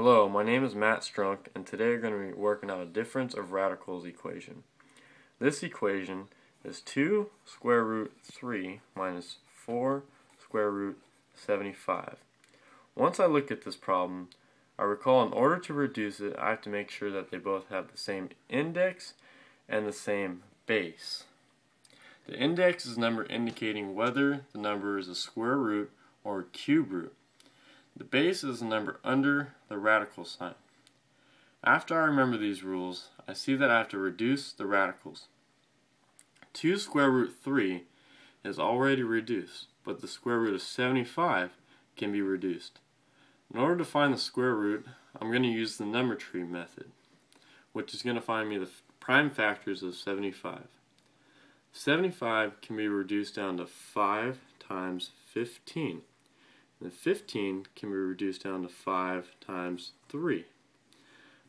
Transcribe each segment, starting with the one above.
Hello, my name is Matt Strunk, and today we're going to be working out a difference of radicals equation. This equation is 2 square root 3 minus 4 square root 75. Once I look at this problem, I recall in order to reduce it, I have to make sure that they both have the same index and the same base. The index is a number indicating whether the number is a square root or a cube root. The base is the number under the radical sign. After I remember these rules, I see that I have to reduce the radicals. 2 square root 3 is already reduced, but the square root of 75 can be reduced. In order to find the square root, I'm going to use the number tree method, which is going to find me the prime factors of 75. 75 can be reduced down to 5 times 15. And 15 can be reduced down to 5 times 3.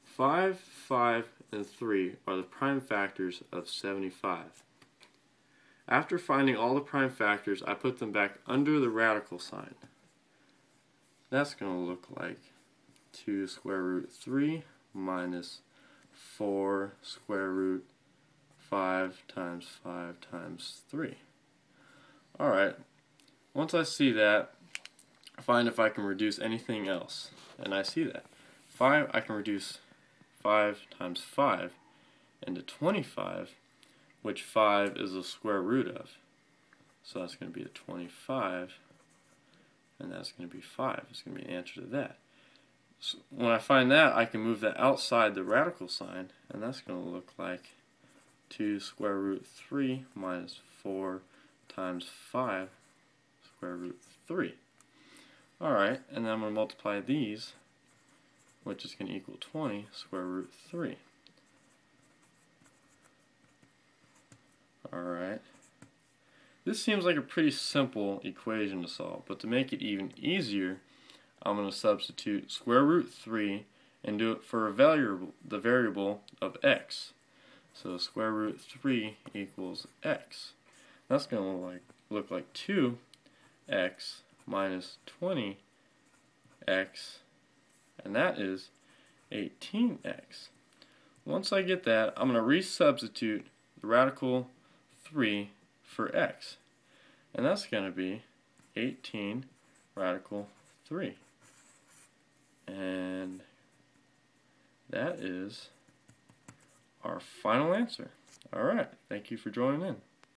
5, 5, and 3 are the prime factors of 75. After finding all the prime factors, I put them back under the radical sign. That's going to look like 2 square root 3 minus 4 square root 5 times 5 times 3. Alright, once I see that, find if I can reduce anything else, and I see that 5, I can reduce 5 times 5 into 25, which 5 is the square root of, so that's going to be a 25, and that's going to be 5. It's going to be the answer to that. So when I find that, I can move that outside the radical sign, and that's going to look like 2 square root 3 minus 4 times 5 square root 3. Alright, and then I'm going to multiply these, which is going to equal 20 square root 3. Alright. This seems like a pretty simple equation to solve, but to make it even easier, I'm going to substitute square root 3 and do it for the variable of x. So square root 3 equals x. That's going to look like 2x minus 20x, and that is 18x. Once I get that, I'm going to resubstitute the radical 3 for x, and that's going to be 18 radical 3, and that is our final answer. Alright, thank you for joining in.